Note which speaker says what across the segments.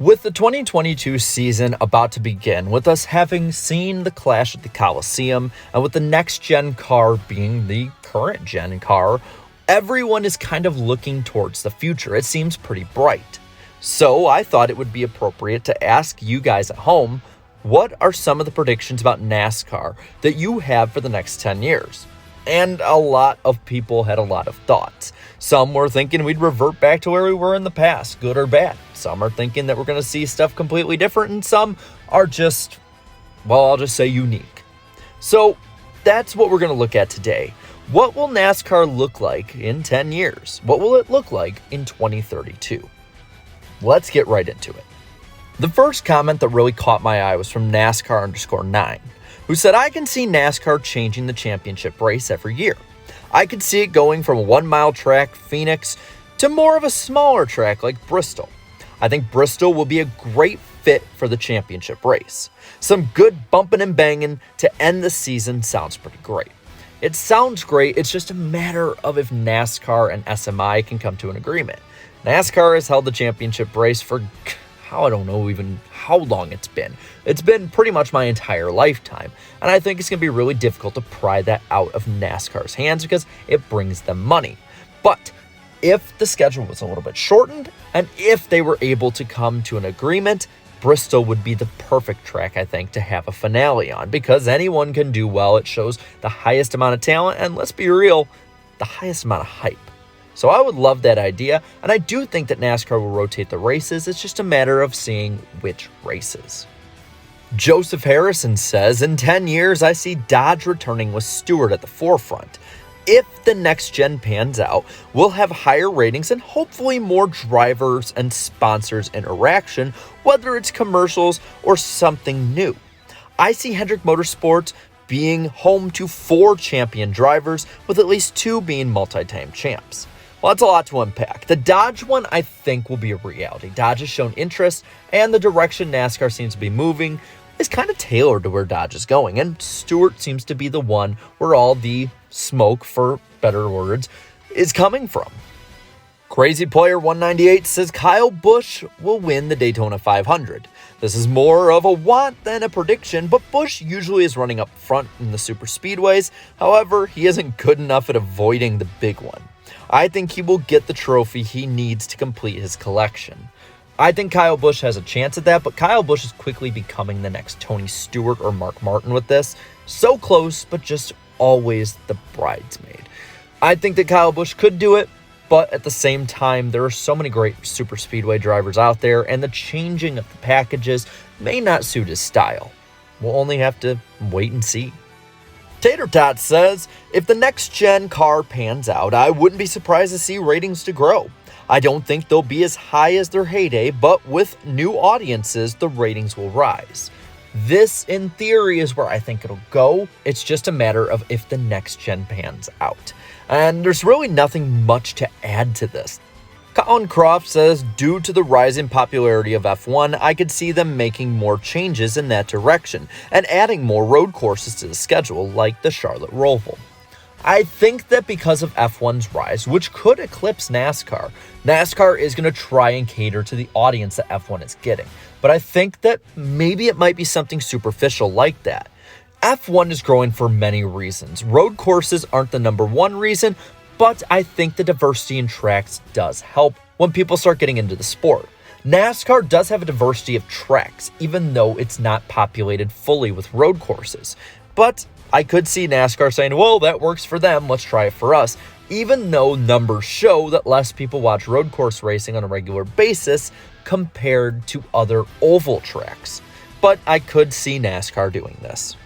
Speaker 1: With the 2022 season about to begin, with us having seen the clash at the Coliseum, and with the next-gen car being the current-gen car, everyone is kind of looking towards the future. It seems pretty bright. So I thought it would be appropriate to ask you guys at home, what are some of the predictions about NASCAR that you have for the next 10 years? And a lot of people had a lot of thoughts. Some were thinking we'd revert back to where we were in the past, good or bad. Some are thinking that we're going to see stuff completely different, and some are just, well, I'll just say unique. So that's what we're going to look at today. What will NASCAR look like in 10 years? What will it look like in 2032? Let's get right into it. The first comment that really caught my eye was from NASCAR_9, who said, I can see NASCAR changing the championship race every year. I could see it going from a 1-mile track, Phoenix, to more of a smaller track like Bristol. I think Bristol will be a great fit for the championship race. Some good bumping and banging to end the season sounds pretty great. It sounds great, it's just a matter of if NASCAR and SMI can come to an agreement. NASCAR has held the championship race for, I don't know even how long it's been. It's been pretty much my entire lifetime, and I think it's going to be really difficult to pry that out of NASCAR's hands because it brings them money. But if the schedule was a little bit shortened, and if they were able to come to an agreement, Bristol would be the perfect track, I think, to have a finale on, because anyone can do well. It shows the highest amount of talent, and let's be real, the highest amount of hype. So I would love that idea, and I do think that NASCAR will rotate the races. It's just a matter of seeing which races. Joseph Harrison says, in 10 years, I see Dodge returning with Stewart at the forefront. If the next gen pans out, we'll have higher ratings and hopefully more drivers and sponsors interaction, whether it's commercials or something new. I see Hendrick Motorsports being home to 4 champion drivers, with at least 2 being multi-time champs. Well, that's a lot to unpack. The Dodge one, I think, will be a reality. Dodge has shown interest, and the direction NASCAR seems to be moving is kind of tailored to where Dodge is going, and Stewart seems to be the one where all the smoke, for better words, is coming from. Crazy Player 198 says Kyle Busch will win the Daytona 500. This is more of a want than a prediction, but Busch usually is running up front in the super speedways. However, he isn't good enough at avoiding the big one. I think he will get the trophy he needs to complete his collection. I think Kyle Busch has a chance at that, but Kyle Busch is quickly becoming the next Tony Stewart or Mark Martin with this. So close, but just always the bridesmaid. I think that Kyle Busch could do it, but at the same time, there are so many great super speedway drivers out there, and the changing of the packages may not suit his style. We'll only have to wait and see. Tater Tot says, if the next-gen car pans out, I wouldn't be surprised to see ratings to grow. I don't think they'll be as high as their heyday, but with new audiences, the ratings will rise. This, in theory, is where I think it'll go. It's just a matter of if the next-gen pans out. And there's really nothing much to add to this. Colin Croft says, due to the rising popularity of F1, I could see them making more changes in that direction and adding more road courses to the schedule, like the Charlotte Roval. I think that because of F1's rise, which could eclipse NASCAR, NASCAR is going to try and cater to the audience that F1 is getting. But I think that maybe it might be something superficial like that. F1 is growing for many reasons. Road courses aren't the number one reason, but I think the diversity in tracks does help when people start getting into the sport. NASCAR does have a diversity of tracks, even though it's not populated fully with road courses. But I could see NASCAR saying, well, that works for them, let's try it for us, even though numbers show that less people watch road course racing on a regular basis compared to other oval tracks. But I could see NASCAR doing this.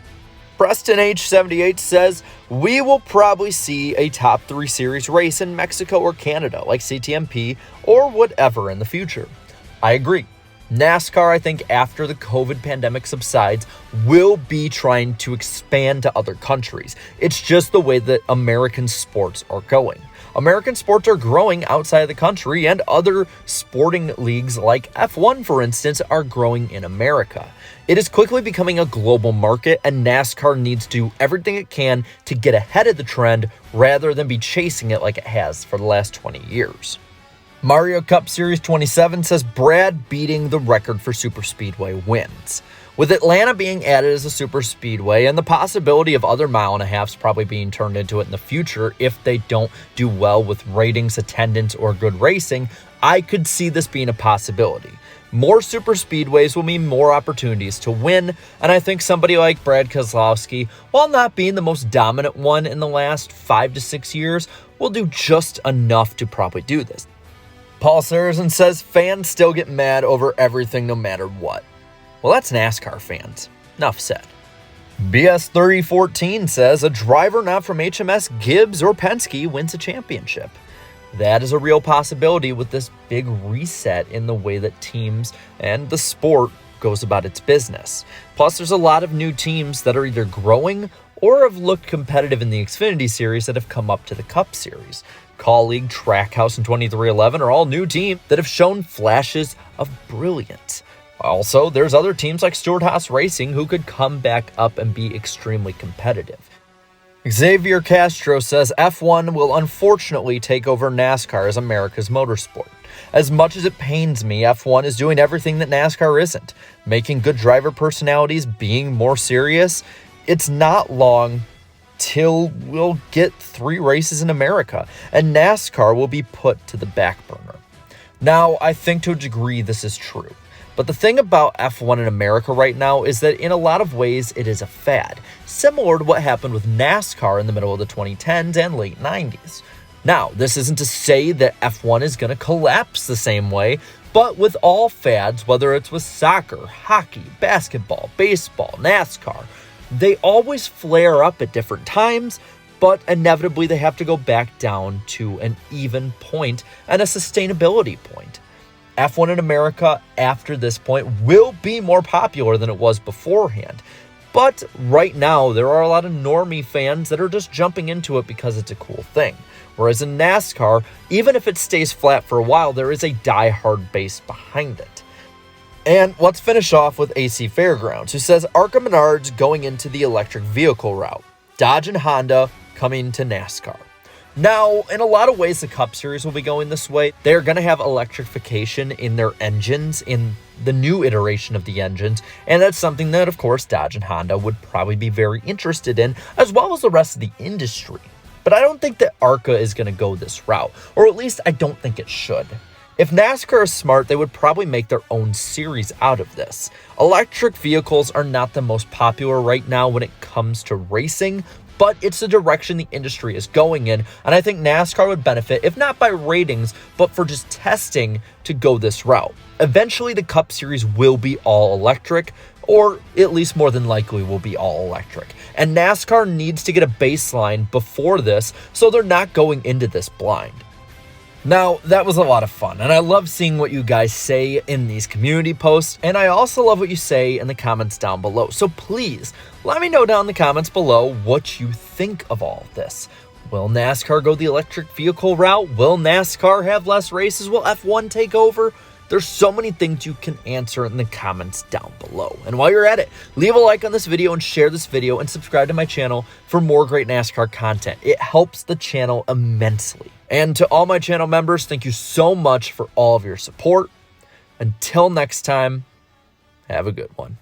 Speaker 1: Preston H78 says, we will probably see a top 3 series race in Mexico or Canada, like CTMP or whatever in the future. I agree. NASCAR, I think, after the COVID pandemic subsides, will be trying to expand to other countries. It's just the way that American sports are going. American sports are growing outside of the country, and other sporting leagues like F1, for instance, are growing in America. It is quickly becoming a global market, and NASCAR needs to do everything it can to get ahead of the trend rather than be chasing it like it has for the last 20 years. Mario Cup Series 27 says Brad beating the record for super speedway wins. With Atlanta being added as a super speedway and the possibility of other mile-and-a-halves probably being turned into it in the future if they don't do well with ratings, attendance, or good racing, I could see this being a possibility. More super speedways will mean more opportunities to win, and I think somebody like Brad Keselowski, while not being the most dominant one in the last 5 to 6 years, will do just enough to probably do this. Paul Sarrazin says fans still get mad over everything no matter what. Well, that's NASCAR fans. Enough said. BS3014 says a driver not from HMS, Gibbs, or Penske wins a championship. That is a real possibility with this big reset in the way that teams and the sport goes about its business. Plus, there's a lot of new teams that are either growing or have looked competitive in the Xfinity Series that have come up to the Cup Series. Colleague, Trackhouse, and 2311 are all new teams that have shown flashes of brilliance. Also, there's other teams like Stewart-Haas Racing who could come back up and be extremely competitive. Xavier Castro says F1 will unfortunately take over NASCAR as America's motorsport. As much as it pains me, F1 is doing everything that NASCAR isn't, making good driver personalities, being more serious. It's not long till we'll get 3 races in America, and NASCAR will be put to the back burner. Now, I think to a degree this is true. But the thing about F1 in America right now is that in a lot of ways it is a fad, similar to what happened with NASCAR in the middle of the 2010s and late 90s. Now, this isn't to say that F1 is going to collapse the same way, but with all fads, whether it's with soccer, hockey, basketball, baseball, NASCAR, they always flare up at different times, but inevitably they have to go back down to an even point and a sustainability point. F1 in America after this point will be more popular than it was beforehand. But right now, there are a lot of normie fans that are just jumping into it because it's a cool thing. Whereas in NASCAR, even if it stays flat for a while, there is a die-hard base behind it. And let's finish off with AC Fairgrounds, who says Arca Menards going into the electric vehicle route. Dodge and Honda coming to NASCAR. Now, in a lot of ways, the Cup Series will be going this way. They're going to have electrification in their engines, in the new iteration of the engines, and that's something that, of course, Dodge and Honda would probably be very interested in, as well as the rest of the industry. But I don't think that ARCA is going to go this route, or at least I don't think it should. If NASCAR is smart, they would probably make their own series out of this. Electric vehicles are not the most popular right now when it comes to racing, but it's the direction the industry is going in, and I think NASCAR would benefit, if not by ratings, but for just testing to go this route. Eventually, the Cup Series will be all electric, or at least more than likely will be all electric. And NASCAR needs to get a baseline before this, so they're not going into this blind. Now, that was a lot of fun, and I love seeing what you guys say in these community posts, and I also love what you say in the comments down below. So please, let me know down in the comments below what you think of all of this. Will NASCAR go the electric vehicle route? Will NASCAR have less races? Will F1 take over? There's so many things you can answer in the comments down below. And while you're at it, leave a like on this video and share this video and subscribe to my channel for more great NASCAR content. It helps the channel immensely. And to all my channel members, thank you so much for all of your support. Until next time, have a good one.